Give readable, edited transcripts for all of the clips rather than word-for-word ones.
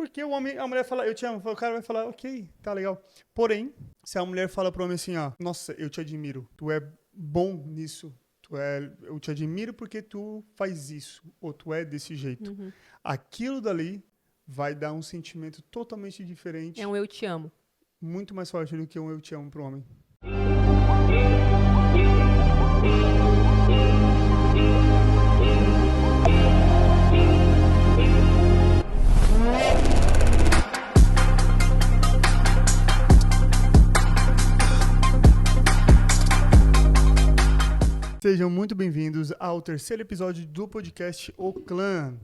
Porque a mulher fala, eu te amo, o cara vai falar, ok, tá legal. Porém, se a mulher fala pro homem assim, ó, nossa, eu te admiro, tu é bom nisso, eu te admiro porque tu faz isso, ou tu é desse jeito. Aquilo dali vai dar um sentimento totalmente É diferente, um eu te amo. muito mais forte do que um eu te amo pro homem. Sejam muito bem-vindos ao terceiro episódio do podcast O Clã.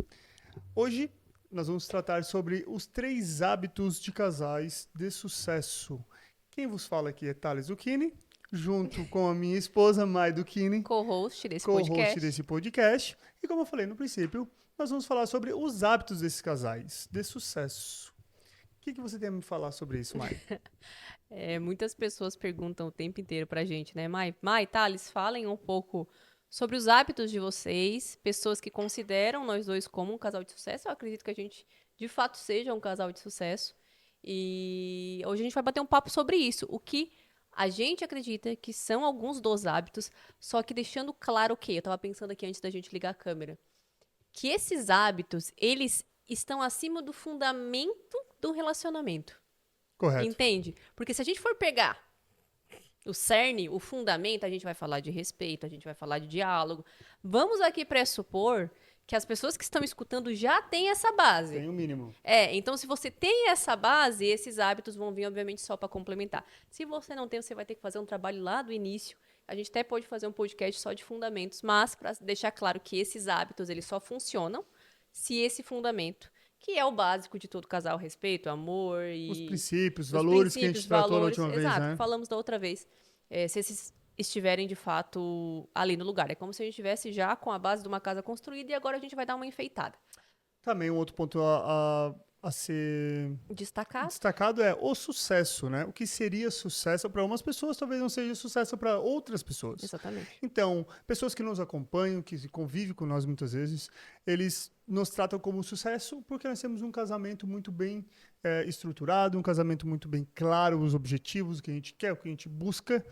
Hoje nós vamos tratar sobre os 3 hábitos de casais de sucesso. Quem vos fala aqui é Thales Zucchini, junto com a minha esposa Mai Zucchini, Co-host desse co-host podcast. desse podcast. E como eu falei no princípio, nós vamos falar sobre os hábitos desses casais de sucesso. O que você tem a me falar sobre isso, Mai? Muitas pessoas perguntam o tempo inteiro pra gente, né? Mai, Thales, falem um pouco sobre os hábitos de vocês, pessoas que consideram nós dois como um casal de sucesso. Eu acredito que a gente, de fato, seja um casal de sucesso. E hoje a gente vai bater um papo sobre isso. O que a gente acredita que são alguns dos hábitos, só que deixando claro o quê? Eu tava pensando aqui antes da gente ligar a câmera. Que esses hábitos, eles estão acima do fundamento do relacionamento. Correto. Entende? Porque se a gente for pegar o cerne, o fundamento, a gente vai falar de respeito, a gente vai falar de diálogo. Vamos aqui pressupor que as pessoas que estão escutando já têm essa base. Tem o mínimo. Então se você tem essa base, esses hábitos vão vir, obviamente, só para complementar. Se você não tem, você vai ter que fazer um trabalho lá do início. A gente até pode fazer um podcast só de fundamentos, mas para deixar claro que esses hábitos, eles só funcionam se esse fundamento, que é o básico de todo casal, respeito, amor e... Os princípios, os valores que a gente princípios, tratou valores, na última vez, exato, né? falamos da outra vez. Se esses estiverem, de fato, ali no lugar. É como se a gente estivesse já com a base de uma casa construída e agora a gente vai dar uma enfeitada. Também um outro ponto a ser destacado é o sucesso, né? O que seria sucesso para umas pessoas, talvez não seja sucesso para outras pessoas. Exatamente. Então, pessoas que nos acompanham, que convivem com nós muitas vezes, eles nos tratam como sucesso porque nós temos um casamento muito bem estruturado, um casamento muito bem claro, os objetivos, o que a gente quer, o que a gente busca.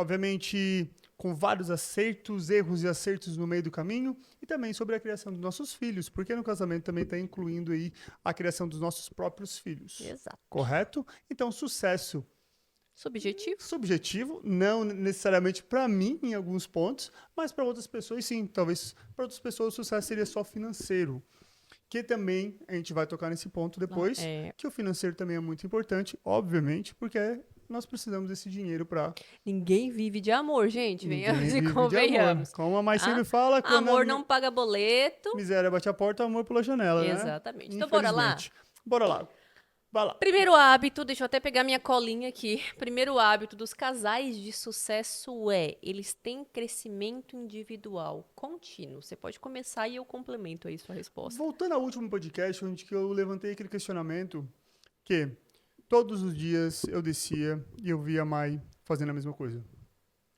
Obviamente, com vários acertos, erros e acertos no meio do caminho, e também sobre a criação dos nossos filhos, porque no casamento também está incluindo aí a criação dos nossos próprios filhos. Exato. Correto? Então, sucesso subjetivo, não necessariamente para mim em alguns pontos, mas para outras pessoas sim. Talvez para outras pessoas o sucesso seria só financeiro. Que também, a gente vai tocar nesse ponto depois, que o financeiro também é muito importante, obviamente, porque nós precisamos desse dinheiro para... Ninguém vive de amor, gente. Venhamos e de convenhamos. amor. Como a mãe sempre fala... Amor não paga boleto. Miséria bate a porta, amor pela janela, né? Exatamente. Então, bora lá? Bora lá. Vai lá. Primeiro hábito, deixa eu até pegar minha colinha aqui. Primeiro hábito dos casais de sucesso eles têm crescimento individual contínuo. Você pode começar e eu complemento aí sua resposta. Voltando ao último podcast, onde que eu levantei aquele questionamento que todos os dias eu descia e eu via a Mai fazendo a mesma coisa.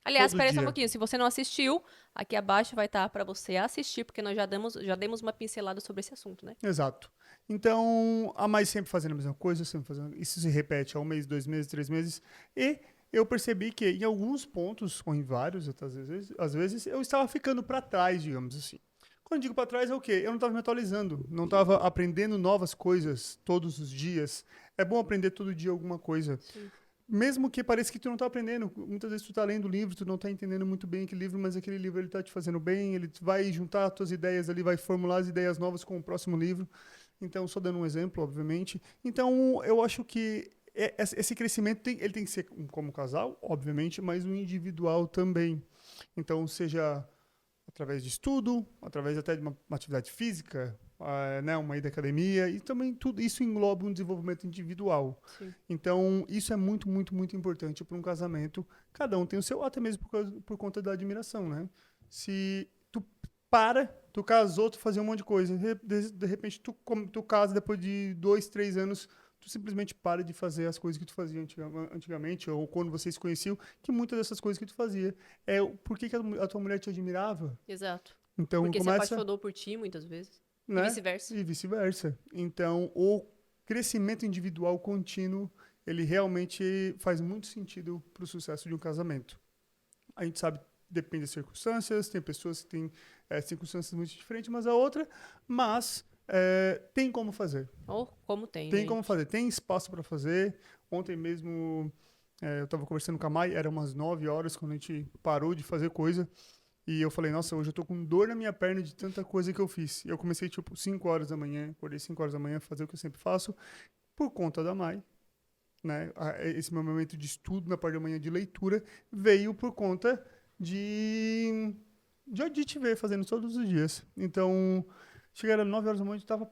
Aliás, espera só um pouquinho. Se você não assistiu, aqui abaixo vai estar para você assistir, porque nós já demos uma pincelada sobre esse assunto, né? Exato. Então, a Mai sempre fazendo a mesma coisa, sempre fazendo... Isso se repete há 1 mês, 2 meses, 3 meses. E eu percebi que em alguns pontos, ou em vários, às vezes, eu estava ficando para trás, digamos assim. Quando eu digo para trás é o quê? Eu não estava me atualizando, não estava aprendendo novas coisas todos os dias. É bom aprender todo dia alguma coisa. Sim. Mesmo que pareça que tu não está aprendendo. Muitas vezes tu está lendo o livro, tu não está entendendo muito bem aquele livro, mas aquele livro ele está te fazendo bem, ele vai juntar as tuas ideias ali, vai formular as ideias novas com o próximo livro. Então, só dando um exemplo, obviamente. Então, eu acho que esse crescimento ele tem que ser como casal, obviamente, mas um individual também. Então, seja através de estudo, através até de uma atividade física, né, uma ida à academia, e também tudo isso engloba um desenvolvimento individual. Sim. Então, isso é muito, muito, muito importante para um casamento. Cada um tem o seu, até mesmo por conta da admiração, né? Se tu casou, tu fazia um monte de coisa, de repente tu casa depois de 2, 3 anos, tu simplesmente para de fazer as coisas que tu fazia antigamente, ou quando vocês se conheciam, que muitas dessas coisas que tu fazia é porque que a tua mulher te admirava. Exato. Então, porque se apaixonou por ti, muitas vezes. Né? E vice-versa. E vice-versa. Então, ou crescimento individual contínuo, ele realmente faz muito sentido para o sucesso de um casamento. A gente sabe, depende das circunstâncias, tem pessoas que têm circunstâncias muito diferentes umas da outra, mas tem como fazer. Ou como tem, Tem gente. como fazer, tem espaço para fazer. Ontem mesmo eu estava conversando com a Mai, era umas 9 horas quando a gente parou de fazer coisa. E eu falei, nossa, hoje eu tô com dor na minha perna de tanta coisa que eu fiz. E eu comecei, tipo, 5 horas da manhã, acordei 5 horas da manhã, fazer o que eu sempre faço, por conta da Mai. Né? Esse meu momento de estudo na parte da manhã de leitura veio por conta de te ver fazendo todos os dias. Então, chegaram 9 horas da manhã, eu tava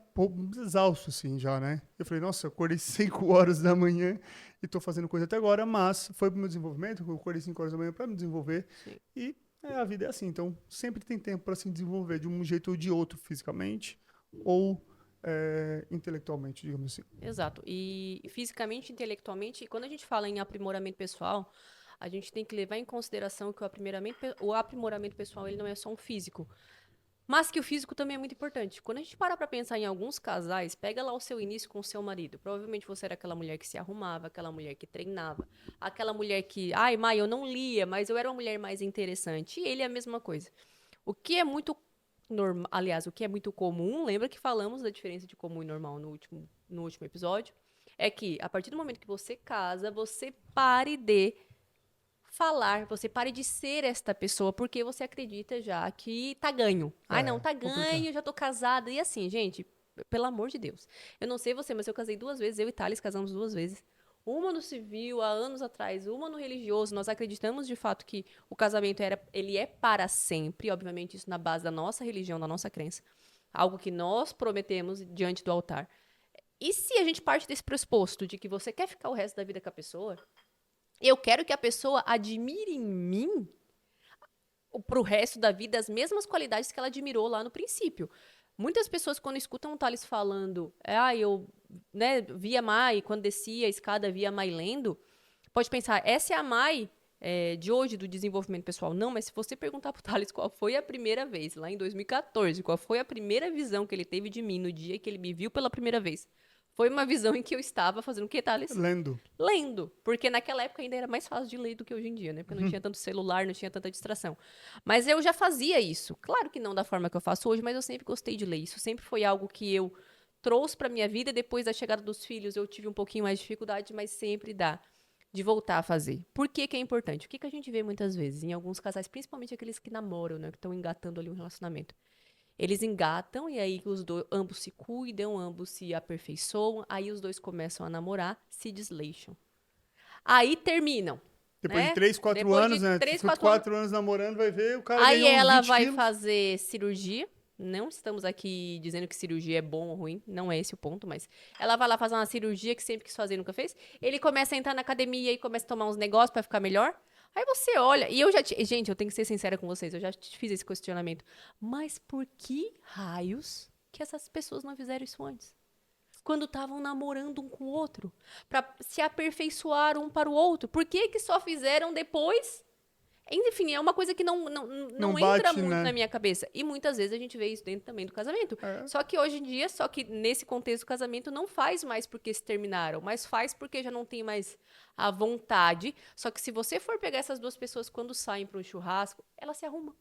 exausto, assim, já, né? Eu falei, nossa, eu acordei 5 horas da manhã e tô fazendo coisa até agora, mas foi pro meu desenvolvimento, eu acordei 5 horas da manhã para me desenvolver. Sim. E a vida é assim, então sempre tem tempo para se desenvolver de um jeito ou de outro, fisicamente ou intelectualmente, digamos assim. Exato. E fisicamente, intelectualmente, quando a gente fala em aprimoramento pessoal, a gente tem que levar em consideração que o aprimoramento pessoal ele não é só um físico, mas que o físico também é muito importante. Quando a gente para pensar em alguns casais, pega lá o seu início com o seu marido. Provavelmente você era aquela mulher que se arrumava, aquela mulher que treinava, aquela mulher que, ai, Mai, eu não lia, mas eu era uma mulher mais interessante. E ele é a mesma coisa. O que é muito normal, aliás, o que é muito comum, lembra que falamos da diferença de comum e normal no último episódio, é que a partir do momento que você casa, você pare de falar, você pare de ser esta pessoa, porque você acredita já que tá ganho. Ai, não, tá Complicado. ganho, já tô casada. E assim, gente, pelo amor de Deus. Eu não sei você, mas eu casei 2 vezes, eu e Thales casamos 2 vezes. Uma no civil, há anos atrás, uma no religioso. Nós acreditamos de fato que o casamento ele é para sempre, obviamente isso na base da nossa religião, da nossa crença. Algo que nós prometemos diante do altar. E se a gente parte desse pressuposto de que você quer ficar o resto da vida com a pessoa, eu quero que a pessoa admire em mim, pro resto da vida, as mesmas qualidades que ela admirou lá no princípio. Muitas pessoas, quando escutam o Thales falando, eu via a Mai, quando descia a escada, via a Mai lendo, pode pensar, essa é a Mai de hoje, do desenvolvimento pessoal. Não, mas se você perguntar pro Thales qual foi a primeira vez, lá em 2014, qual foi a primeira visão que ele teve de mim no dia que ele me viu pela primeira vez, foi uma visão em que eu estava fazendo o que, Thales? Lendo. Lendo, porque naquela época ainda era mais fácil de ler do que hoje em dia, né? Porque não tinha tanto celular, não tinha tanta distração. Mas eu já fazia isso. Claro que não da forma que eu faço hoje, mas eu sempre gostei de ler. Isso sempre foi algo que eu trouxe para minha vida. Depois da chegada dos filhos, eu tive um pouquinho mais de dificuldade, mas sempre dá de voltar a fazer. Por que que é importante? O que que a gente vê muitas vezes em alguns casais, principalmente aqueles que namoram, né, que estão engatando ali um relacionamento. Eles engatam e aí ambos se cuidam, ambos se aperfeiçoam, aí os dois começam a namorar, se desleixam. Aí terminam, Depois de né? 3, 4 Depois de anos, né? 3, 4 anos. 4 anos namorando, vai ver, o cara Aí ganhou uns ela 20 vai quilos. fazer cirurgia. Não estamos aqui dizendo que cirurgia é bom ou ruim, não é esse o ponto, mas ela vai lá fazer uma cirurgia que sempre quis fazer e nunca fez. Ele começa a entrar na academia e começa a tomar uns negócios pra ficar melhor. Aí você olha, e eu já. Gente, eu tenho que ser sincera com vocês, eu já fiz esse questionamento. Mas por que raios que essas pessoas não fizeram isso antes? Quando estavam namorando um com o outro, pra se aperfeiçoar um para o outro. Por que que só fizeram depois? Enfim, é uma coisa que Não não entra bate, muito né? na minha cabeça. E muitas vezes a gente vê isso dentro também do casamento. É. Só que hoje em dia, só que nesse contexto do casamento, não faz mais porque se terminaram, mas faz porque já não tem mais a vontade. Só que se você for pegar essas duas pessoas quando saem para um churrasco, elas se arrumam.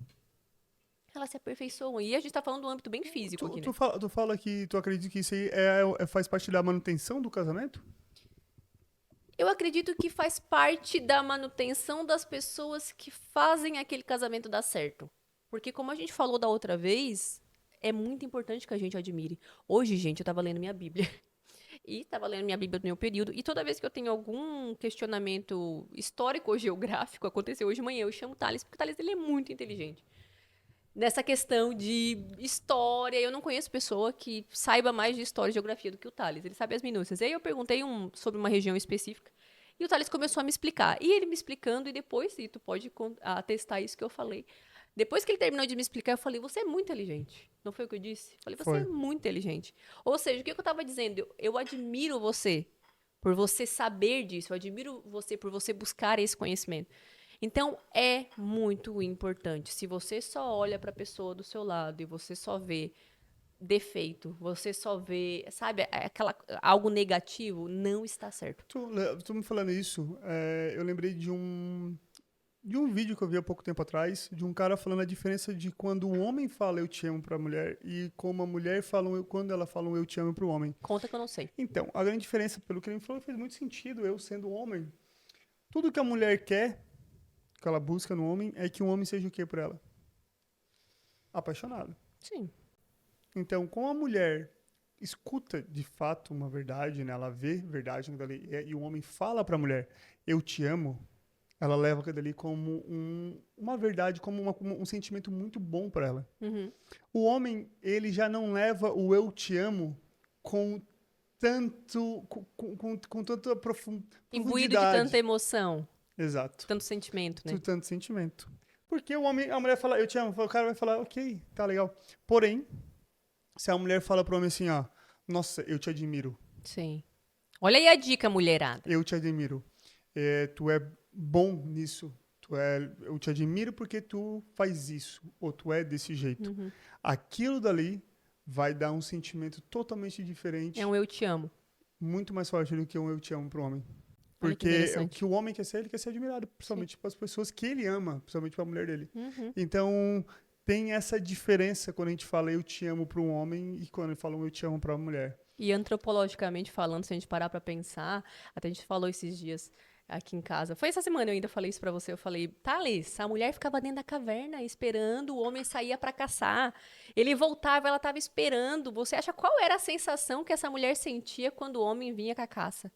Elas se aperfeiçoam. E a gente tá falando do âmbito bem físico aqui, né? Tu fala que tu acredita que isso aí faz parte da manutenção do casamento? Eu acredito que faz parte da manutenção das pessoas que fazem aquele casamento dar certo. Porque, como a gente falou da outra vez, é muito importante que a gente admire. Hoje, gente, eu tava lendo minha Bíblia. E tava lendo minha Bíblia no meu período. E toda vez que eu tenho algum questionamento histórico ou geográfico, aconteceu hoje de manhã, eu chamo o Thales, porque o Thales ele é muito inteligente. Nessa questão de história, eu não conheço pessoa que saiba mais de história e geografia do que o Thales. Ele sabe as minúcias. E aí eu perguntei sobre uma região específica e o Thales começou a me explicar. E ele me explicando, e depois, e tu pode atestar isso que eu falei. Depois que ele terminou de me explicar, eu falei, você é muito inteligente. Não foi o que eu disse? Eu falei, você é Foi. muito inteligente. Ou seja, o que eu estava dizendo? Eu admiro você por você saber disso. Eu admiro você por você buscar esse conhecimento. Então, é muito importante. Se você só olha para a pessoa do seu lado e você só vê defeito, você só vê, sabe, algo negativo, não está certo. Tu me falando isso, eu lembrei de um vídeo que eu vi há pouco tempo atrás, de um cara falando a diferença de quando o homem fala eu te amo pra mulher e como a mulher fala quando ela fala um eu te amo pro homem. Conta que eu não sei. Então, a grande diferença, pelo que ele me falou, fez muito sentido, eu sendo homem. Tudo que a mulher quer, que ela busca no homem, é que o homem seja o quê pra ela? Apaixonado. Sim. Então, com a mulher escuta de fato uma verdade, né? Ela vê verdade naquilo ali, e o homem fala pra mulher, eu te amo, ela leva aquilo ali como uma verdade, como um sentimento muito bom pra ela. Uhum. O homem, ele já não leva o eu te amo com tanta Imbuído de tanta profundidade. emoção, Exato. tanto sentimento, né? Tanto sentimento. Porque o homem, a mulher fala, eu te amo, o cara vai falar, ok, tá legal. Porém, se a mulher fala pro homem assim, ó, nossa, eu te admiro, Sim. Olha aí a dica, mulherada. eu te admiro, tu é bom nisso, eu te admiro porque tu faz isso, ou tu é desse jeito. Uhum. Aquilo dali vai dar um sentimento totalmente diferente, É um eu te amo. muito mais forte do que um eu te amo pro homem. Olha que Porque o interessante. que o homem quer ser, ele quer ser admirado, principalmente para as pessoas que ele ama, principalmente para a mulher dele. Uhum. Então, tem essa diferença quando a gente fala eu te amo para um homem e quando fala eu te amo para uma mulher. E antropologicamente falando, se a gente parar pra pensar, até a gente falou esses dias aqui em casa. Foi essa semana eu ainda falei isso pra você. Eu falei, Thales, a mulher ficava dentro da caverna esperando, o homem saía pra caçar. Ele voltava, ela tava esperando. Você acha qual era a sensação que essa mulher sentia quando o homem vinha com a caça?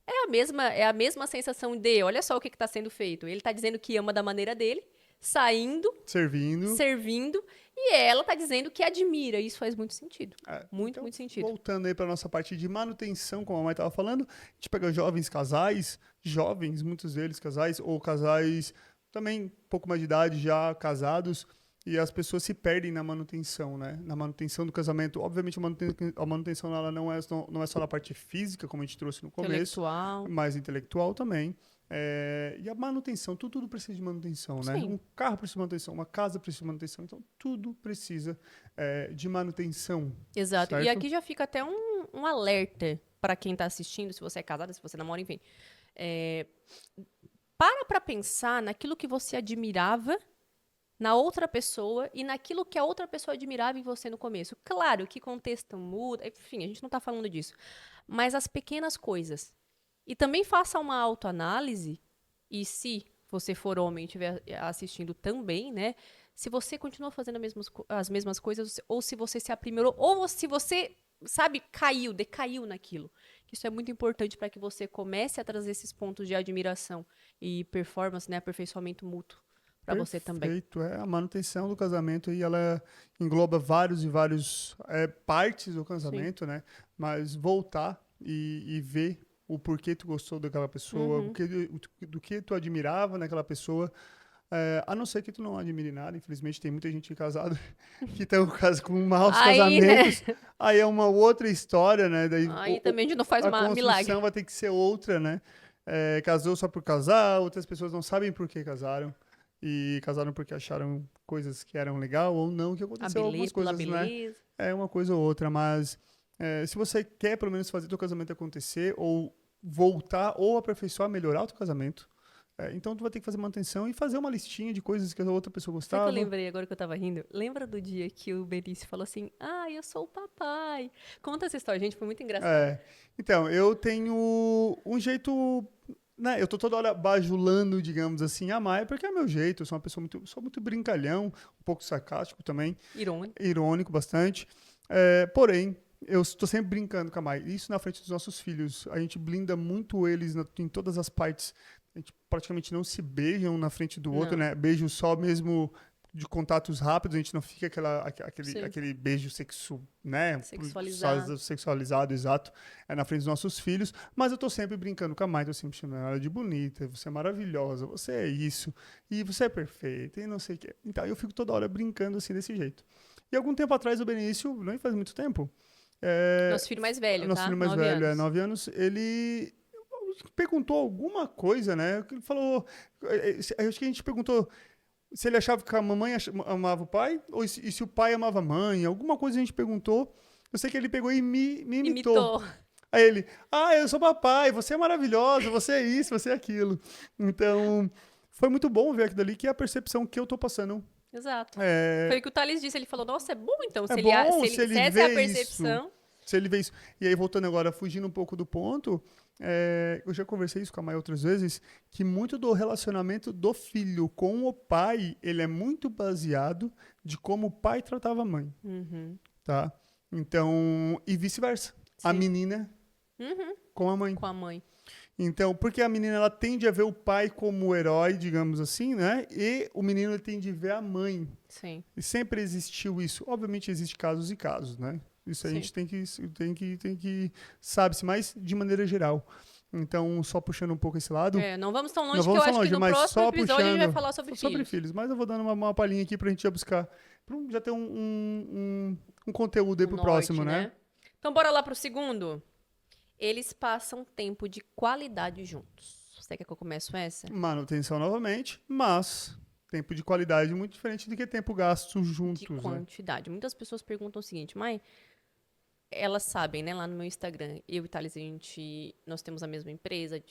É a mesma sensação de, olha só o que está sendo feito. Ele está dizendo que ama da maneira dele, saindo, Servindo. servindo, e ela está dizendo que admira. Isso faz muito sentido. Muito, Então, muito sentido. voltando aí para nossa parte de manutenção, como a mãe estava falando, a gente pega jovens, muitos deles casais, ou casais também um pouco mais de idade, já casados, e as pessoas se perdem na manutenção, né? Na manutenção do casamento. Obviamente, a manutenção ela não é só na parte física, como a gente trouxe no começo, Intelectual. mas intelectual também. E a manutenção, tudo precisa de manutenção, né? Sim. Um carro precisa de manutenção, uma casa precisa de manutenção, então tudo precisa de manutenção. Exato. E Certo? aqui já fica até um alerta para quem está assistindo, se você é casada, se você namora, enfim. Para pensar naquilo que você admirava na outra pessoa e naquilo que a outra pessoa admirava em você no começo. Claro que contexto muda, enfim, a gente não está falando disso. Mas as pequenas coisas. E também faça uma autoanálise, e se você for homem e estiver assistindo também, né? Se você continua fazendo as mesmas coisas, ou se você se aprimorou, ou se você, sabe, decaiu naquilo. Isso é muito importante para que você comece a trazer esses pontos de admiração e performance, né? Aperfeiçoamento mútuo. Para você também. Perfeito. A manutenção do casamento e ela engloba vários e vários partes do casamento, né? Mas voltar e ver o porquê tu gostou daquela pessoa, do que tu admirava naquela pessoa, a não ser que tu não admire nada. Infelizmente tem muita gente casada que tem com maus casamentos. Né? Aí é uma outra história, né? Daí Aí também a gente não faz a milagre. construção vai ter que ser outra, né? Casou só por casar, outras pessoas não sabem por que casaram. E casaram porque acharam coisas que eram legal ou não, que aconteceu algumas coisas, beleza. né? É uma coisa ou outra, mas se você quer pelo menos fazer teu casamento acontecer ou voltar ou aperfeiçoar, melhorar o teu casamento, então tu vai ter que fazer manutenção e fazer uma listinha de coisas que a outra pessoa gostava. Sabe que eu lembrei agora que eu tava rindo? Lembra do dia que o Benício falou assim, eu sou o papai. Conta essa história, gente, foi muito engraçado. Então, eu tenho um jeito... Né, eu tô toda hora bajulando, digamos assim, a Maia, porque é meu jeito, eu sou uma pessoa sou muito brincalhão, um pouco sarcástico também. Irônico bastante. Porém, eu estou sempre brincando com a Maia. Isso na frente dos nossos filhos. A gente blinda muito eles em todas as partes. A gente praticamente não se beijam na frente do outro, né? Beijo só mesmo de contatos rápidos, a gente não fica aquele beijo né? Sexualizado, exato, na frente dos nossos filhos, mas eu tô sempre brincando com a mãe, tô sempre chamando ela de bonita, você é maravilhosa, você é isso, e você é perfeita, e não sei o quê. Então eu fico toda hora brincando assim desse jeito. E algum tempo atrás o Benício, não faz muito tempo, nosso filho mais velho, nosso tá? filho mais 9 velho, anos. 9 anos, ele perguntou alguma coisa, né? Ele falou, acho que a gente perguntou, se ele achava que a mamãe amava o pai, ou se o pai amava a mãe, alguma coisa a gente perguntou. Eu sei que ele pegou e me imitou. Imitou. Aí ele, eu sou papai, você é maravilhosa, você é isso, você é aquilo. Então, foi muito bom ver aquilo ali, que é a percepção que eu tô passando. Exato. É, Foi o que o Thales disse. Ele falou, nossa, é bom então. é bom se Se ele essa é a vê isso. percepção... Se ele vê isso. E aí, voltando agora, fugindo um pouco do ponto, eu já conversei isso com a Maia outras vezes, que muito do relacionamento do filho com o pai, ele é muito baseado de como o pai tratava a mãe, Uhum. tá? Então, e vice-versa. A Sim. menina Uhum. com a mãe. Com a mãe. Então, porque a menina ela tende a ver o pai como o herói, digamos assim, né? E o menino ele tende a ver a mãe. Sim. E sempre existiu isso. Obviamente existe casos e casos, né? Isso a Sim. gente tem que sabe-se, mas de maneira geral. Então, só puxando um pouco esse lado. Não vamos tão longe, Não que eu vamos tão acho que longe, no mas próximo só episódio a gente vai puxando falar sobre filhos. Mas eu vou dando uma palhinha aqui pra gente já buscar. Já ter um conteúdo aí O pro norte, próximo, né? Então, bora lá pro segundo. Eles passam tempo de qualidade juntos. Você quer que eu comece essa? Manutenção novamente, mas tempo de qualidade muito diferente do que tempo gasto De juntos, né? quantidade. Muitas pessoas perguntam o seguinte, mãe, elas sabem, né, lá no meu Instagram, eu e Thales, nós temos a mesma empresa,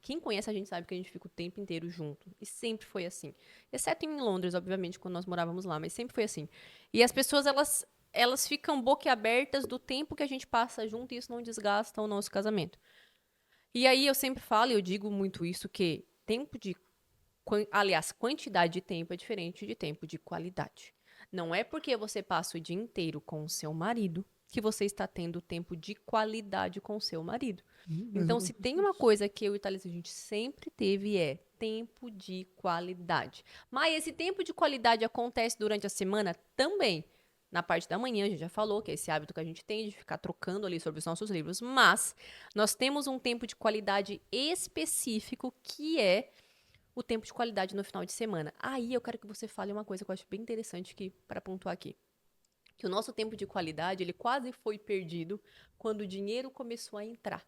quem conhece a gente sabe que a gente fica o tempo inteiro junto. E sempre foi assim. Exceto em Londres, obviamente, quando nós morávamos lá, mas sempre foi assim. E as pessoas, elas ficam boquiabertas do tempo que a gente passa junto e isso não desgasta o nosso casamento. E aí eu sempre falo, e eu digo muito isso, que quantidade de tempo é diferente de tempo de qualidade. Não é porque você passa o dia inteiro com o seu marido que você está tendo tempo de qualidade com o seu marido. Então, se tem uma coisa que eu e o Thales a gente sempre teve é tempo de qualidade. Mas esse tempo de qualidade acontece durante a semana também. Na parte da manhã, a gente já falou que é esse hábito que a gente tem de ficar trocando ali sobre os nossos livros. Mas nós temos um tempo de qualidade específico que é o tempo de qualidade no final de semana. Aí eu quero que você fale uma coisa que eu acho bem interessante para pontuar aqui. Que o nosso tempo de qualidade, ele quase foi perdido quando o dinheiro começou a entrar.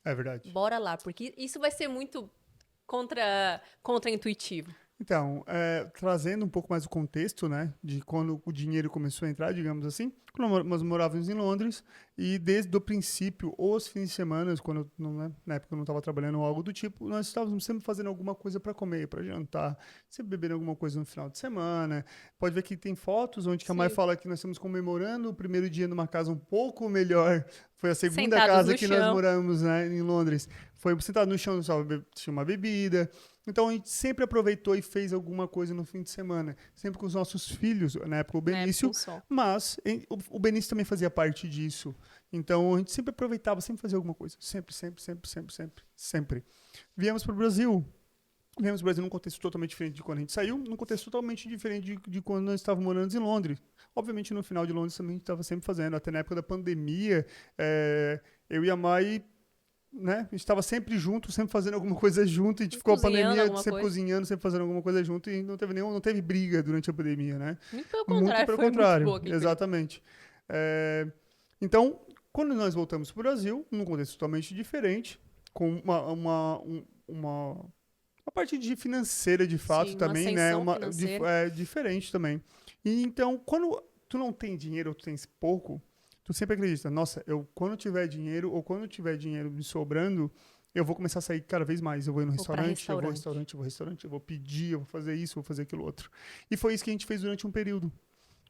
É verdade. Bora lá, porque isso vai ser muito contra-intuitivo. Então, trazendo um pouco mais o contexto, né, de quando o dinheiro começou a entrar, digamos assim, quando nós morávamos em Londres, e desde o princípio, os fins de semana, quando na época eu não estava trabalhando ou algo do tipo, nós estávamos sempre fazendo alguma coisa para comer, para jantar, sempre bebendo alguma coisa no final de semana. Pode ver que tem fotos onde que a Mai fala que nós estamos comemorando o primeiro dia numa casa um pouco melhor. Foi a segunda Sentados casa no que nós chão. moramos, né, em Londres. Foi sentado no chão, só tinha uma bebida. Então a gente sempre aproveitou e fez alguma coisa no fim de semana, sempre com os nossos filhos, na época o Benício, mas o Benício também fazia parte disso. Então a gente sempre aproveitava, sempre fazia alguma coisa, sempre. Viemos para o Brasil num contexto totalmente diferente de quando a gente saiu, num contexto totalmente diferente de quando nós estávamos morando em Londres. Obviamente no final de Londres também a gente estava sempre fazendo, até na época da pandemia, eu e a Mai, né? A gente estava sempre junto, sempre fazendo alguma coisa junto. A gente ficou a pandemia sempre cozinhando, sempre fazendo alguma coisa junto. E não teve briga durante a pandemia, né? Muito pelo contrário, foi muito boa aquele exatamente. Então, quando nós voltamos para o Brasil, num contexto totalmente diferente, com uma parte de financeira, de fato, sim, também, né? Financeira. Diferente também. E então, quando tu não tem dinheiro ou tu tens pouco, tu sempre acredita, nossa, quando tiver dinheiro ou quando tiver dinheiro me sobrando, eu vou começar a sair cada vez mais. Eu vou ir no restaurante, eu vou pedir, eu vou fazer isso, eu vou fazer aquilo outro. E foi isso que a gente fez durante um período.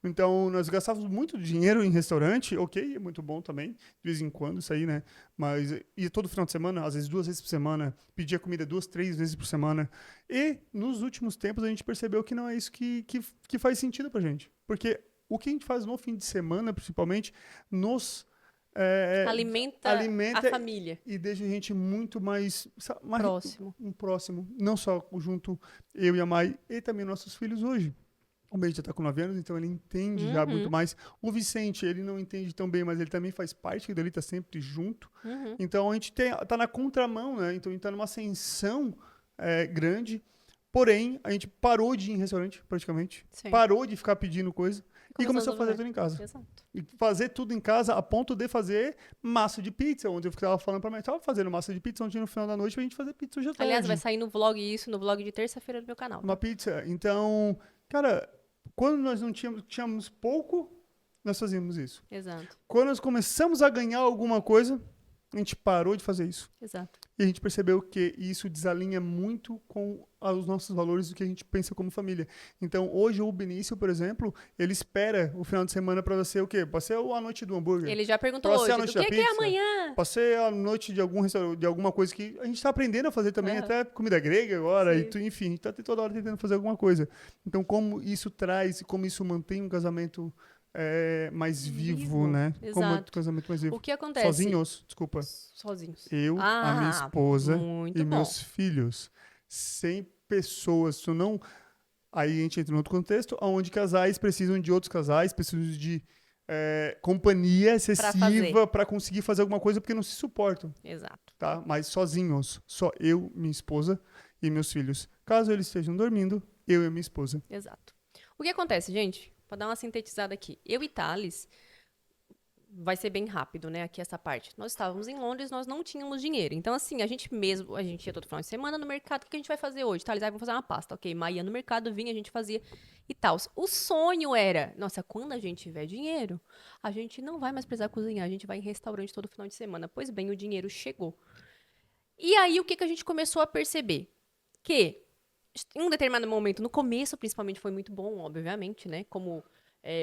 Então, nós gastávamos muito dinheiro em restaurante, ok, é muito bom também, de vez em quando isso aí, né? Mas ia todo final de semana, às vezes 2 vezes por semana, pedia comida 2, 3 vezes por semana. E, nos últimos tempos, a gente percebeu que não é isso que faz sentido pra gente. Porque o que a gente faz no fim de semana, principalmente, nos alimenta a família. E deixa a gente muito mais próximo. Não só junto, eu e a Mai, e também nossos filhos hoje. O Ben já está com 9 anos, então ele entende já muito mais. O Vicente, ele não entende tão bem, mas ele também faz parte dele, está sempre junto. Então a gente está na contramão, né? Então a gente está numa ascensão grande. Porém, a gente parou de ir em restaurante, praticamente. Sim. Parou de ficar pedindo coisa. E começou a fazer tudo em casa. Exato. E fazer tudo em casa a ponto de fazer massa de pizza, onde eu estava falando pra mim, estava fazendo massa de pizza ontem no final da noite pra gente fazer pizza hoje à tarde. Aliás, vai sair no vlog de terça-feira do meu canal. Uma pizza. Então, Cara, quando nós não tínhamos pouco, nós fazíamos isso. Exato, Quando nós começamos a ganhar alguma coisa, a gente parou de fazer isso. exato. E a gente percebeu que isso desalinha muito com os nossos valores do que a gente pensa como família. Então, hoje, o Benício, por exemplo, ele espera o final de semana para ser o quê? Para ser a noite do hambúrguer. Ele já perguntou Para ser a hoje, noite do da que é pizza. amanhã? Para ser a noite de algum restaurante, de alguma coisa que a gente está aprendendo a fazer também, Aham. até comida grega agora, Sim. enfim, a gente está toda hora tentando fazer alguma coisa. Então, como isso traz, como isso mantém um casamento mais vivo, né? Como um Exato. casamento mais vivo. O que acontece? Sozinhos, desculpa. Sozinhos. Eu, a minha esposa muito e bom. meus filhos. Sem pessoas. Isso não. Aí a gente entra em outro contexto, onde casais precisam de outros casais, precisam de companhia excessiva para conseguir fazer alguma coisa, porque não se suportam, Exato. tá? Mas sozinhos. Só eu, minha esposa e meus filhos. Caso eles estejam dormindo, eu e minha esposa. Exato. O que acontece, gente? Para dar uma sintetizada aqui. Eu e Thales, vai ser bem rápido, né? Aqui essa parte. Nós estávamos em Londres, nós não tínhamos dinheiro. Então, assim, a gente ia todo final de semana no mercado. O que a gente vai fazer hoje? Thales, vamos fazer uma pasta. Ok, Maia no mercado, vinha, a gente fazia e tal. O sonho era, nossa, quando a gente tiver dinheiro, a gente não vai mais precisar cozinhar, a gente vai em restaurante todo final de semana. Pois bem, o dinheiro chegou. E aí, o que a gente começou a perceber? Que em um determinado momento, no começo, principalmente, foi muito bom, obviamente, né? Como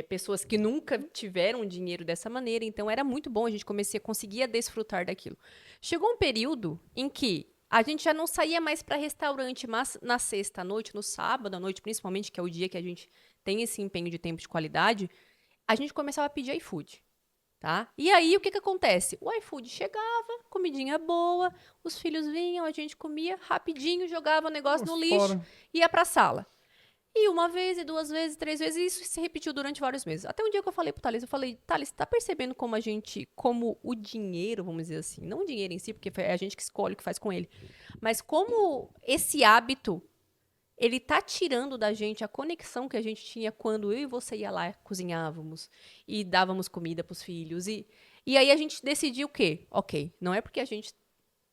pessoas que nunca tiveram dinheiro dessa maneira, então era muito bom, a gente conseguia desfrutar daquilo. Chegou um período em que a gente já não saía mais para restaurante, mas na sexta à noite, no sábado à noite, principalmente, que é o dia que a gente tem esse empenho de tempo de qualidade, a gente começava a pedir iFood. Tá? E aí, o que acontece? O iFood chegava, comidinha boa, os filhos vinham, a gente comia rapidinho, jogava o negócio no lixo, Fora. ia pra sala. E uma vez, e duas vezes, três vezes, e isso se repetiu durante vários meses. Até um dia que eu falei pro Thales, Thales, tá percebendo como o dinheiro, vamos dizer assim, não o dinheiro em si, porque é a gente que escolhe o que faz com ele, mas como esse hábito ele tá tirando da gente a conexão que a gente tinha quando eu e você ia lá, cozinhávamos e dávamos comida pros filhos. E aí a gente decidiu o quê? Ok, não é porque a gente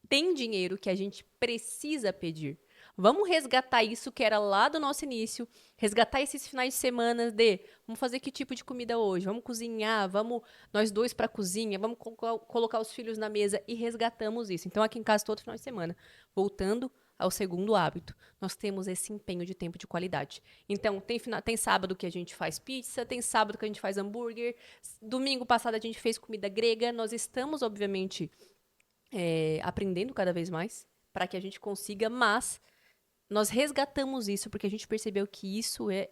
tem dinheiro que a gente precisa pedir. Vamos resgatar isso que era lá do nosso início, resgatar esses finais de semana vamos fazer que tipo de comida hoje? Vamos cozinhar, vamos nós dois para a cozinha, vamos colocar os filhos na mesa e resgatamos isso. Então aqui em casa todo final de semana, voltando ao segundo hábito, nós temos esse empenho de tempo de qualidade. Então tem sábado que a gente faz pizza, tem sábado que a gente faz hambúrguer, domingo passado a gente fez comida grega. Nós estamos obviamente aprendendo cada vez mais para que a gente consiga, mas nós resgatamos isso porque a gente percebeu que isso e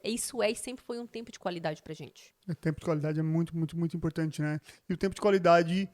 sempre foi um tempo de qualidade pra gente. O tempo de qualidade é muito, muito, muito importante, né? E o tempo de qualidade,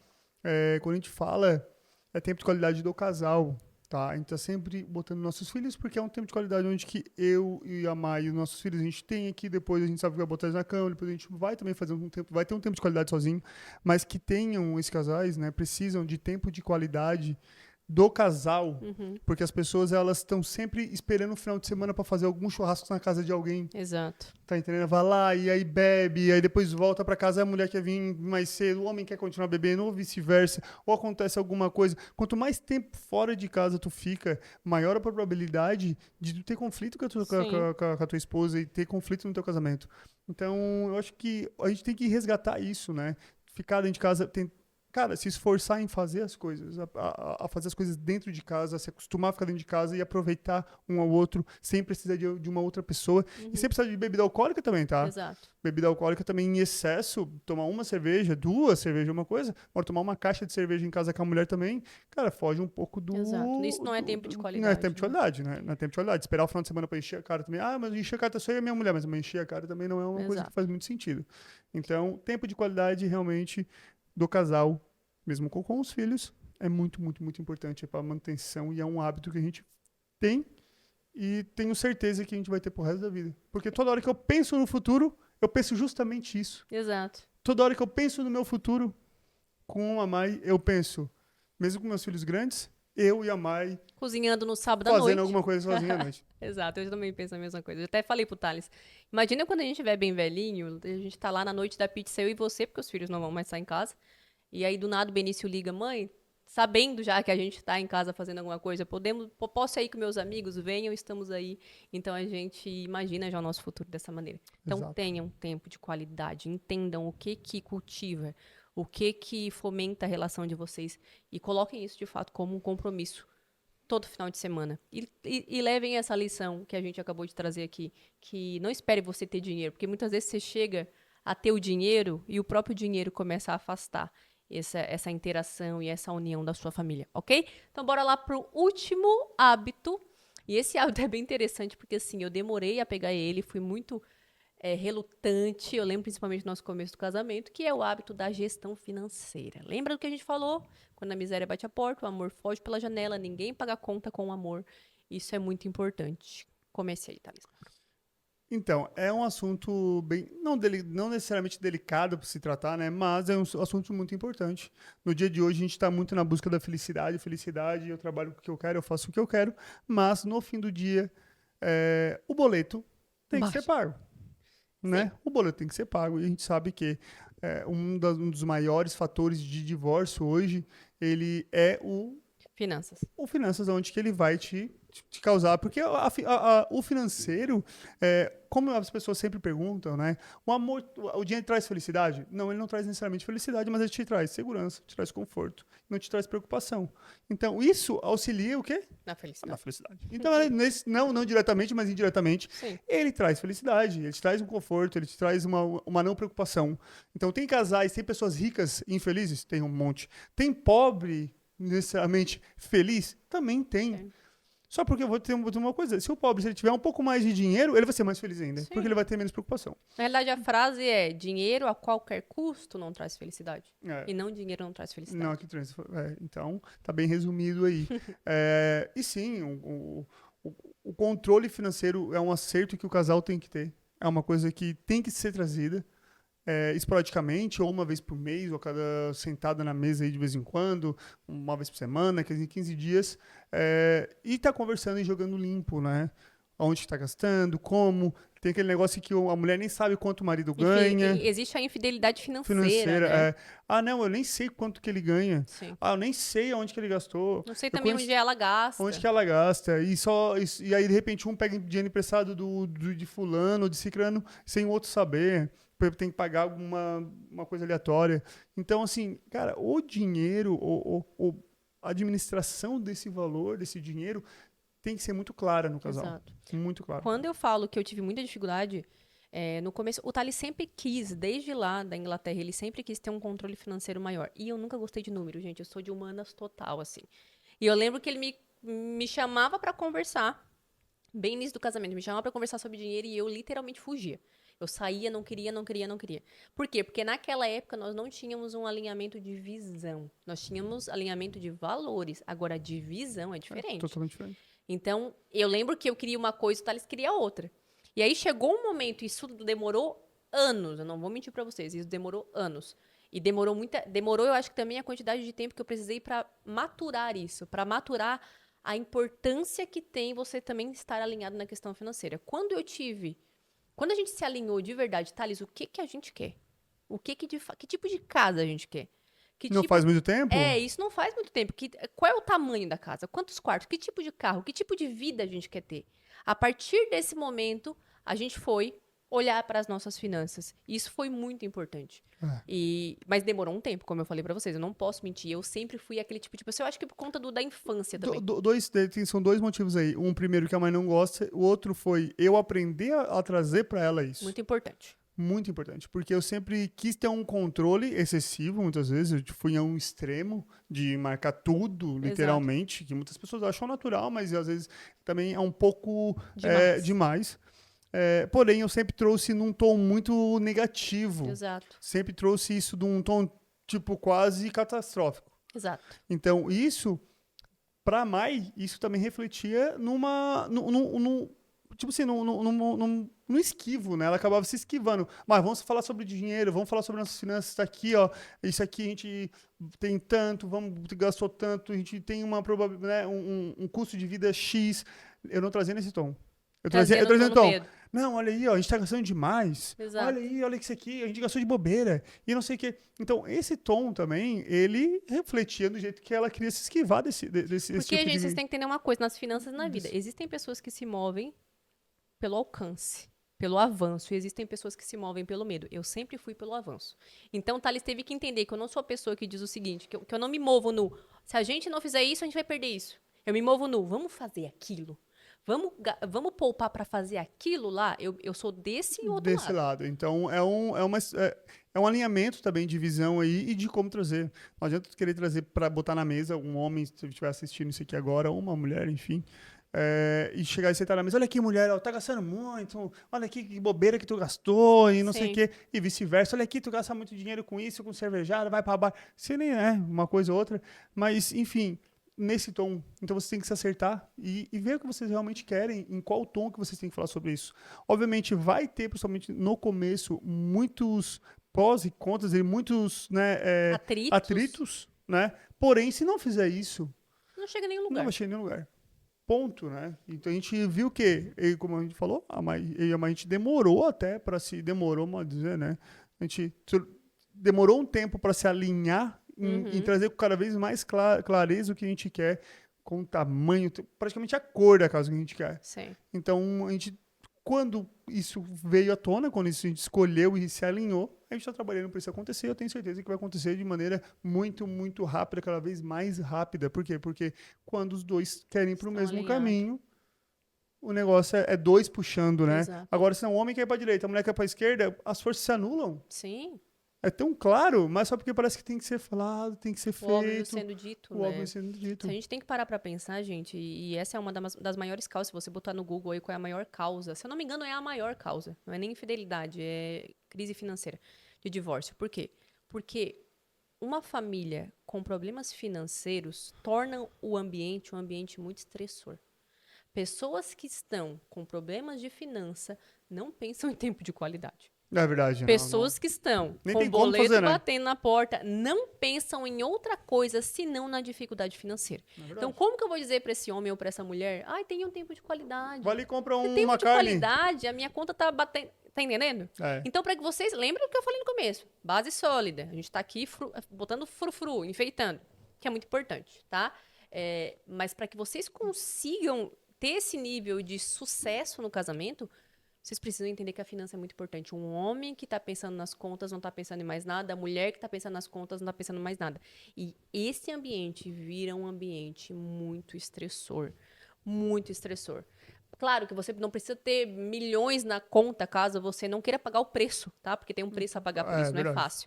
quando a gente fala, é tempo de qualidade do casal, tá? A gente tá sempre botando nossos filhos, porque é um tempo de qualidade onde que eu e a Mai e os nossos filhos, a gente tem aqui, depois a gente sabe que vai botar eles na cama, depois a gente vai também fazer um tempo, vai ter um tempo de qualidade sozinho, mas que tenham esses casais, né? Precisam de tempo de qualidade do casal, porque as pessoas elas estão sempre esperando o final de semana para fazer algum churrasco na casa de alguém, Exato. tá entendendo? Vai lá e aí bebe, e aí depois volta para casa, a mulher quer vir mais cedo, o homem quer continuar bebendo, ou vice-versa, ou acontece alguma coisa. Quanto mais tempo fora de casa tu fica, maior a probabilidade de tu ter conflito com a tua esposa e ter conflito no teu casamento. Então, eu acho que a gente tem que resgatar isso, né? Ficar dentro de casa, cara, se esforçar em fazer as coisas, a fazer as coisas dentro de casa, se acostumar a ficar dentro de casa e aproveitar um ao outro sem precisar de uma outra pessoa. E sem precisar de bebida alcoólica também, tá? Exato. Bebida alcoólica também em excesso, tomar uma cerveja, duas cervejas, uma coisa, agora tomar uma caixa de cerveja em casa com a mulher também, cara, foge um pouco do... Exato. Isso não é tempo de qualidade. Não é tempo de qualidade, né? Não é tempo de qualidade. Esperar o final de semana pra encher a cara também. Ah, mas encher a cara só eu e a minha mulher, mas encher a cara também não é uma coisa que faz muito sentido. Então, tempo de qualidade realmente do casal, mesmo com os filhos, é muito, muito, muito importante para a manutenção e é um hábito que a gente tem e tenho certeza que a gente vai ter pro resto da vida. Porque toda hora que eu penso no futuro, eu penso justamente isso. Exato. Toda hora que eu penso no meu futuro com a Mai, eu penso, mesmo com meus filhos grandes, eu e a Mai cozinhando no sábado à noite. Fazendo alguma coisa sozinha à noite. Exato, eu também penso a mesma coisa. Eu até falei pro Thales, imagina quando a gente estiver bem velhinho, a gente tá lá na noite da pizza, eu e você, porque os filhos não vão mais sair em casa. E aí, do nada, o Benício liga, mãe, sabendo já que a gente está em casa fazendo alguma coisa, posso ir com meus amigos, venham, estamos aí. Então a gente imagina já o nosso futuro dessa maneira. Então Exato. tenham tempo de qualidade, entendam o que cultiva, o que fomenta a relação de vocês e coloquem isso de fato como um compromisso todo final de semana. E levem essa lição que a gente acabou de trazer aqui, que não espere você ter dinheiro, porque muitas vezes você chega a ter o dinheiro e o próprio dinheiro começa a afastar essa interação e essa união da sua família, ok? Então bora lá pro último hábito. E esse hábito é bem interessante, porque assim, eu demorei a pegar ele, fui muito relutante, eu lembro principalmente do nosso começo do casamento, que é o hábito da gestão financeira. Lembra do que a gente falou? Quando a miséria bate a porta, o amor foge pela janela, ninguém paga conta com o amor. Isso é muito importante. Comece aí, Thales. Então, é um assunto bem, não necessariamente delicado para se tratar, né? Mas é um assunto muito importante. No dia de hoje, a gente está muito na busca da felicidade. Felicidade, eu trabalho com o que eu quero, eu faço o que eu quero. Mas, no fim do dia, o boleto tem que ser pago. Né? O boleto tem que ser pago. E a gente sabe que um dos maiores fatores de divórcio hoje, ele é Finanças. o finanças, onde que ele vai te causar, porque o financeiro, como as pessoas sempre perguntam, né? O dinheiro traz felicidade? Não, ele não traz necessariamente felicidade, mas ele te traz segurança, te traz conforto, não te traz preocupação. Então, isso auxilia o quê? Na felicidade. Na felicidade. Então, não diretamente, mas indiretamente, Sim. ele traz felicidade, ele te traz um conforto, ele te traz uma não preocupação. Então, tem casais, tem pessoas ricas e infelizes? Tem um monte. Tem pobre necessariamente feliz? Também tem. Sim. Só porque eu vou ter uma coisa, se o pobre, se ele tiver um pouco mais de dinheiro, ele vai ser mais feliz ainda, Sim. porque ele vai ter menos preocupação. Na realidade, a frase é: dinheiro a qualquer custo não traz felicidade. É. E não dinheiro não traz felicidade. Não, aqui trans. Então, tá bem resumido aí. E sim, o controle financeiro é um acerto que o casal tem que ter. É uma coisa que tem que ser trazida. Esporadicamente, ou uma vez por mês, ou cada sentada na mesa aí de vez em quando, uma vez por semana, 15 dias, e tá conversando e jogando limpo, né? Onde está gastando, como. Tem aquele negócio que a mulher nem sabe quanto o marido ganha. Existe a infidelidade financeira, né? Não, eu nem sei quanto que ele ganha. Sim. Eu nem sei onde que ele gastou. Não sei também onde ela gasta. Onde que ela gasta. E aí, de repente, um pega dinheiro emprestado de fulano, de ciclano, sem o outro saber. Tem que pagar uma coisa aleatória. Então, assim, cara, o dinheiro, a administração desse valor, desse dinheiro, tem que ser muito clara no casal. Exato. Muito clara. Quando eu falo que eu tive muita dificuldade, no começo, o Thales sempre quis, desde lá da Inglaterra, ele sempre quis ter um controle financeiro maior. E eu nunca gostei de números, gente. Eu sou de humanas total, assim. E eu lembro que ele me chamava pra conversar, bem início do casamento, me chamava pra conversar sobre dinheiro e eu literalmente fugia. Eu saía, não queria. Por quê? Porque naquela época nós não tínhamos um alinhamento de visão. Nós tínhamos alinhamento de valores. Agora, de visão é diferente. Totalmente diferente. Então, eu lembro que eu queria uma coisa e o Thales queria outra. E aí chegou um momento, isso demorou anos, eu não vou mentir pra vocês, isso demorou anos. E demorou, eu acho que também a quantidade de tempo que eu precisei pra maturar isso, pra maturar a importância que tem você também estar alinhado na questão financeira. Quando a gente se alinhou de verdade, Thales, o que a gente quer? Que tipo de casa a gente quer? Não faz muito tempo? Isso não faz muito tempo. Qual é o tamanho da casa? Quantos quartos? Que tipo de carro? Que tipo de vida a gente quer ter? A partir desse momento, a gente foi olhar para as nossas finanças. Isso foi muito importante. Mas demorou um tempo, como eu falei para vocês. Eu não posso mentir. Eu sempre fui aquele tipo de pessoa. Eu acho que por conta da infância também. São dois motivos aí. Um, primeiro, que a mãe não gosta. O outro foi eu aprender a trazer para ela isso. Muito importante. Muito importante, porque eu sempre quis ter um controle excessivo, muitas vezes, eu fui a um extremo de marcar tudo, literalmente, que muitas pessoas acham natural, mas às vezes também é um pouco demais. Porém, eu sempre trouxe num tom muito negativo. Exato. Sempre trouxe isso de um tom, tipo, quase catastrófico. Exato. Então, isso, pra Mai, isso também refletia tipo assim, no esquivo, né? Ela acabava se esquivando. Mas vamos falar sobre dinheiro, vamos falar sobre nossas finanças, tá aqui, ó. Isso aqui a gente tem tanto, gastou tanto, a gente tem uma probabilidade, né? Um custo de vida X. Eu não trazia nesse tom. Eu trazia no tom. Não, olha aí, ó, a gente tá gastando demais. Exato. Olha aí, olha isso aqui, a gente gastou de bobeira. E não sei o quê. Então, esse tom também, ele refletia do jeito que ela queria se esquivar desse Porque, tipo gente, de... vocês têm que entender uma coisa, nas finanças e na vida. Existem pessoas que se movem pelo alcance, pelo avanço, e existem pessoas que se movem pelo medo. Eu sempre fui pelo avanço. Então, Thales teve que entender que eu não sou a pessoa que diz o seguinte, que eu não me movo no, se a gente não fizer isso, a gente vai perder isso. Eu me movo no, vamos fazer aquilo. Vamos poupar para fazer aquilo lá? Eu sou desse outro desse lado. lado. Então, é um alinhamento também de visão aí e de como trazer. Não adianta tu querer trazer para botar na mesa um homem, se estiver assistindo isso aqui agora, ou uma mulher, enfim. E chegar e sentar na mesa, olha aqui, mulher, ó, tá gastando muito, olha aqui que bobeira que tu gastou e não sei o Sim. quê, e vice-versa, olha aqui, tu gasta muito dinheiro com isso, com cervejada, vai pra bar, se nem é uma coisa ou outra, mas enfim, nesse tom, então você tem que se acertar e ver o que vocês realmente querem, em qual tom que vocês têm que falar sobre isso. Obviamente vai ter, principalmente no começo, muitos prós e contras e muitos, né, atritos, né, porém, se não fizer isso, Não chega em nenhum não lugar. vai chegar em nenhum lugar. Ponto, né? Então a gente viu que, como a gente falou, eu e a gente demorou até para se. Demorou, vamos dizer, né? A gente demorou um tempo para se alinhar em trazer com cada vez mais clareza o que a gente quer, com o tamanho, praticamente a cor da casa que a gente quer. Sim. Então a gente. Quando isso veio à tona, quando isso a gente escolheu e se alinhou, a gente está trabalhando para isso acontecer. Eu tenho certeza que vai acontecer de maneira muito, muito rápida, cada vez mais rápida. Por quê? Porque quando os dois querem ir para o Estão mesmo alinhados. caminho, o negócio é dois puxando, né? Exato. Agora, se um homem quer ir para a direita, a mulher quer ir para a esquerda, as forças se anulam. Sim. É tão claro, mas só porque parece que tem que ser falado, tem que ser O óbvio feito. sendo dito, O né? óbvio sendo dito. Se a gente tem que parar pra pensar, gente, e essa é uma das maiores causas, se você botar no Google aí qual é a maior causa, se eu não me engano é a maior causa, não é nem infidelidade, é crise financeira, de divórcio. Por quê? Porque uma família com problemas financeiros torna o ambiente um ambiente muito estressor. Pessoas que estão com problemas de finança não pensam em tempo de qualidade. É verdade. Não, Pessoas que estão Nem com tem o como boleto fazer, né? batendo na porta não pensam em outra coisa senão na dificuldade financeira. não. É verdade. Então, como que eu vou dizer para esse homem ou para essa mulher, ai, tenha um tempo de qualidade. Vai ali e compra Se tem uma de carne. qualidade, a minha conta tá batendo, tá entendendo? É. Então, para que vocês lembrem do que eu falei no começo, base sólida. A gente tá aqui botando frufru, enfeitando, que é muito importante, tá? Mas para que vocês consigam ter esse nível de sucesso no casamento, vocês precisam entender que a finança é muito importante. Um homem que está pensando nas contas não está pensando em mais nada, a mulher que está pensando nas contas não está pensando em mais nada. E esse ambiente vira um ambiente muito estressor. Muito estressor. Claro que você não precisa ter milhões na conta caso você não queira pagar o preço, tá? Porque tem um preço a pagar por isso, não é verdade. fácil.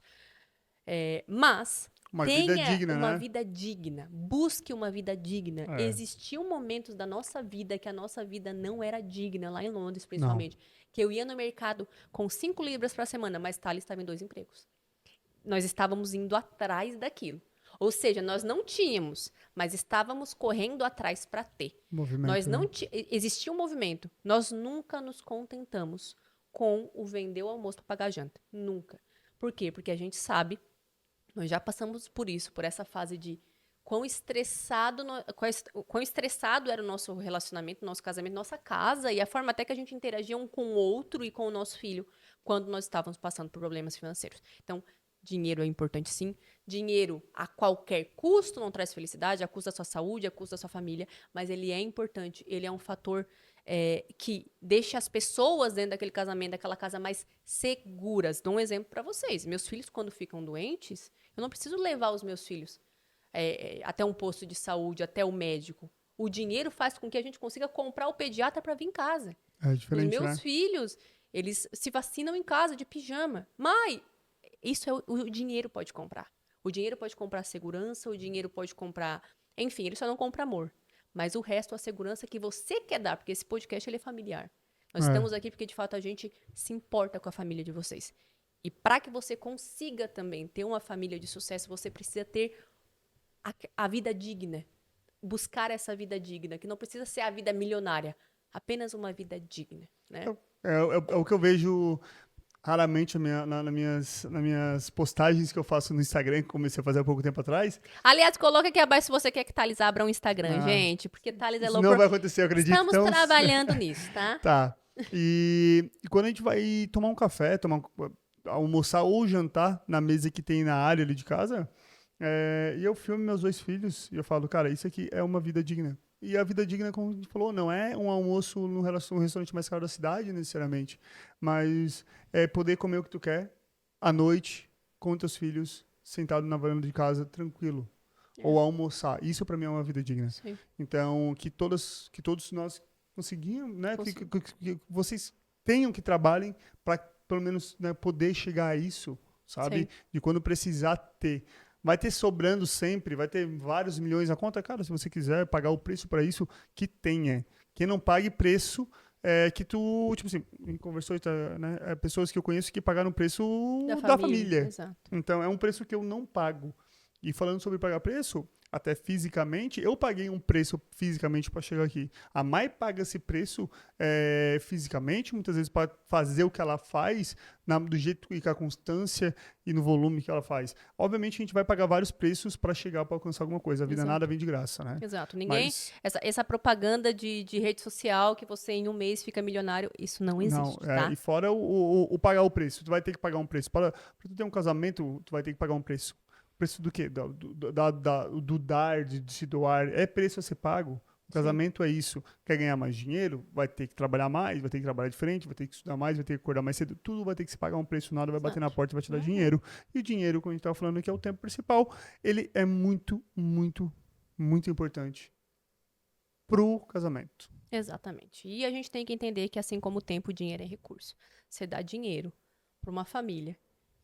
Mas Uma vida tenha digna, uma né? vida digna. Busque uma vida digna. É. Existiam momentos da nossa vida que a nossa vida não era digna, lá em Londres, principalmente. Que eu ia no mercado com 5 libras para semana, mas Thales estava em 2 empregos. Nós estávamos indo atrás daquilo. Ou seja, nós não tínhamos, mas estávamos correndo atrás para ter. Movimento, Nós não né? existia um movimento. Nós nunca nos contentamos com o vender o almoço para pagar a janta. Nunca. Por quê? Porque a gente sabe, nós já passamos por isso, por essa fase de quão estressado era o nosso relacionamento, nosso casamento, nossa casa e a forma até que a gente interagia um com o outro e com o nosso filho quando nós estávamos passando por problemas financeiros. Então, dinheiro é importante sim. Dinheiro a qualquer custo não traz felicidade, a custo da sua saúde, a custo da sua família, mas ele é importante, ele é um fator que deixa as pessoas dentro daquele casamento, daquela casa mais seguras. Dou um exemplo para vocês. Meus filhos, quando ficam doentes, eu não preciso levar os meus filhos até um posto de saúde, até o médico. O dinheiro faz com que a gente consiga comprar o pediatra para vir em casa. É Os diferente, meus né? filhos, eles se vacinam em casa de pijama. Mãe, isso o dinheiro pode comprar. O dinheiro pode comprar segurança, o dinheiro pode comprar... Enfim, ele só não compra amor. Mas o resto, a segurança que você quer dar, porque esse podcast ele é familiar. Nós estamos aqui porque, de fato, a gente se importa com a família de vocês. E para que você consiga também ter uma família de sucesso, você precisa ter a vida digna. Buscar essa vida digna, que não precisa ser a vida milionária. Apenas uma vida digna, né? É o que eu vejo raramente nas minhas postagens que eu faço no Instagram, que comecei a fazer há pouco tempo atrás. Aliás, coloca aqui abaixo se você quer que Thales abra um Instagram, gente. Porque Thales é Isso low não vai acontecer, eu acredito. Estamos então, trabalhando nisso, tá? Tá. E quando a gente vai tomar um café, almoçar ou jantar na mesa que tem na área ali de casa, e eu filmo meus dois filhos e eu falo, cara, isso aqui é uma vida digna. E a vida digna, como a gente falou, não é um almoço no restaurante mais caro da cidade, necessariamente, mas é poder comer o que tu quer à noite com teus filhos, sentado na varanda de casa, tranquilo. Ou É, almoçar. Isso para mim é uma vida digna. sim. Então, que todos nós conseguimos, né? Consigo. Que vocês tenham que trabalhem para pelo menos, né, poder chegar a isso, sabe? Sim. De quando precisar ter. Vai ter sobrando sempre, vai ter vários milhões na conta. Cara, se você quiser pagar o preço para isso, que tenha. Que não pague preço que tu, tipo assim, a gente conversou, tá, né? Pessoas que eu conheço que pagaram o preço Da da família, família. exato. Então, é um preço que eu não pago. E falando sobre pagar preço, até fisicamente, eu paguei um preço fisicamente para chegar aqui. A Mai paga esse preço fisicamente, muitas vezes para fazer o que ela faz, do jeito e com a constância e no volume que ela faz. Obviamente, a gente vai pagar vários preços para chegar para alcançar alguma coisa. A vida Exato. nada vem de graça, né? Exato. Ninguém. Mas, Essa propaganda de rede social que você em um mês fica milionário, isso não não, existe, tá? e fora o pagar o preço. Tu vai ter que pagar um preço. Para tu ter um casamento, tu vai ter que pagar um preço. Preço do quê? Do dar, de se doar. É preço a ser pago. O Sim. casamento é isso. Quer ganhar mais dinheiro? Vai ter que trabalhar mais, vai ter que trabalhar diferente, vai ter que estudar mais, vai ter que acordar mais cedo. Tudo vai ter que se pagar um preço, nada vai bater na Exato. porta e vai te dar Uhum. dinheiro. E o dinheiro, como a gente estava falando aqui, é o tempo principal. Ele é muito, muito, muito importante pro casamento. Exatamente. E a gente tem que entender que, assim como o tempo, o dinheiro é recurso. Você dá dinheiro para uma família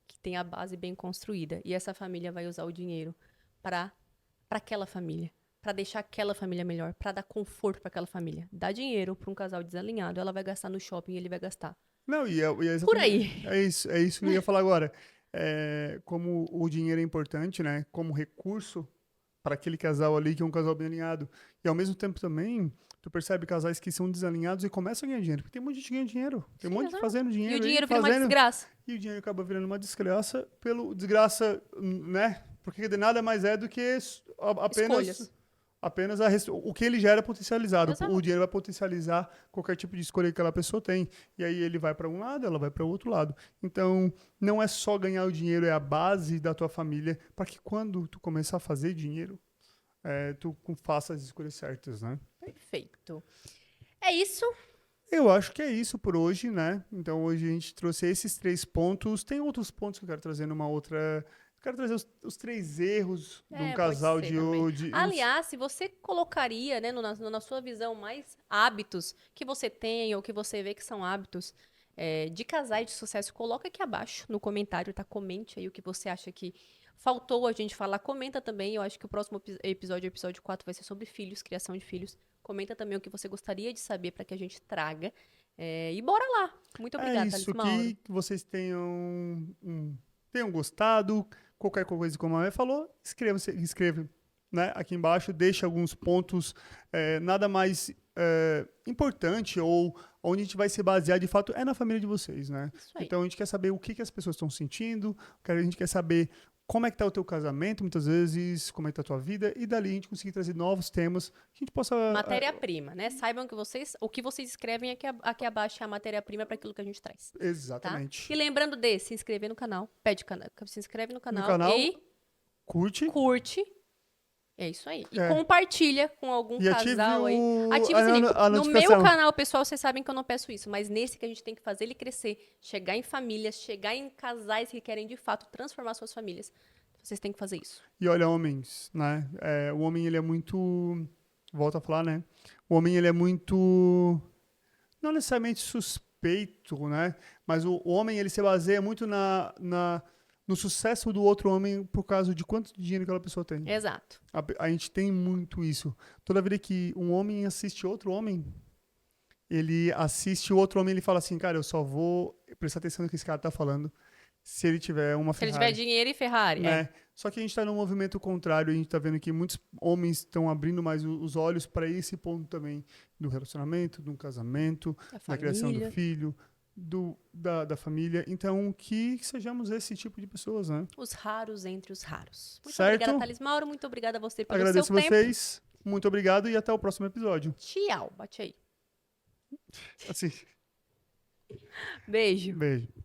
que tem a base bem construída e essa família vai usar o dinheiro para aquela família, para deixar aquela família melhor, para dar conforto para aquela família. Dá dinheiro para um casal desalinhado, ela vai gastar no shopping e ele vai gastar. Não, e é Por exatamente. aí. É isso que eu ia falar agora. Como o dinheiro é importante, né? Como recurso para aquele casal ali, que é um casal bem alinhado. E ao mesmo tempo também, tu percebe casais que são desalinhados e começam a ganhar dinheiro. Porque tem um monte de gente ganhando dinheiro. Tem um Sim, monte de gente exato. fazendo E o dinheiro aí, dinheiro vira uma fazendo. desgraça. E o dinheiro acaba virando uma desgraça desgraça, né? Porque de nada mais é do que apenas Escolhas. o que ele já era potencializado. O Exato. dinheiro vai potencializar qualquer tipo de escolha que aquela pessoa tem. E aí ele vai para um lado, ela vai para o outro lado. Então, não é só ganhar o dinheiro, é a base da tua família, para que quando tu começar a fazer dinheiro, tu faça as escolhas certas, né? Perfeito. É isso. Eu acho que é isso por hoje, né? Então hoje a gente trouxe esses 3 pontos. Tem outros pontos que eu quero trazer numa outra. Quero trazer os 3 erros de um É, pode casal ser de também. hoje. Aliás, se você colocaria, né, na sua visão, mais hábitos que você tem ou que você vê que são hábitos de casais de sucesso, coloca aqui abaixo no comentário, tá? Comente aí o que você acha que faltou a gente falar. Comenta também, eu acho que o próximo episódio, o episódio 4, vai ser sobre filhos, criação de filhos. Comenta também o que você gostaria de saber para que a gente traga. E bora lá. Muito É obrigada, Thales isso Mauro. que vocês tenham gostado. Qualquer coisa, como a Maia falou, inscreva, né, aqui embaixo, deixa alguns pontos, nada mais importante ou onde a gente vai se basear de fato é na família de vocês, né? Isso aí. Então a gente quer saber o que as pessoas estão sentindo, a gente quer saber como é que tá o teu casamento, muitas vezes, como é que tá a tua vida, e dali a gente conseguir trazer novos temas que a gente possa. Matéria-prima, né? Saibam que o que vocês escrevem aqui abaixo é a matéria-prima para aquilo que a gente traz, tá? E Exatamente. lembrando de se inscrever no canal, se inscreve no No canal canal, e curte. curte. É isso aí. E É, compartilha com algum e ative casal aí. Ativa o sininho. a No meu notificação. canal, pessoal, vocês sabem que eu não peço isso, mas nesse que a gente tem que fazer ele crescer, chegar em famílias, chegar em casais que querem de fato transformar suas famílias. Vocês têm que fazer isso. E olha, homens, né? O homem, ele é muito. Volto a falar, né? O homem, ele é muito. Não necessariamente suspeito, né? Mas o homem, ele se baseia muito no sucesso do outro homem por causa de quanto dinheiro aquela pessoa tem. Exato. A gente tem muito isso. Toda vida que um homem assiste outro homem, ele assiste o outro homem, ele fala assim, cara, eu só vou prestar atenção no que esse cara tá falando se ele tiver uma Se ele tiver Ferrari, dinheiro e Ferrari, né? Só que a gente está num movimento contrário, a gente está vendo que muitos homens estão abrindo mais os olhos para esse ponto também do relacionamento, do casamento, da da criação do família. filho, da família. Então, que sejamos esse tipo de pessoas, né? Os raros entre os raros. Muito obrigada, Certo? Thales Mauro. Muito obrigada a você pelo seu Agradeço tempo. vocês. Muito obrigado e até o próximo episódio. Tchau. Bate aí. Assim. Beijo. Beijo.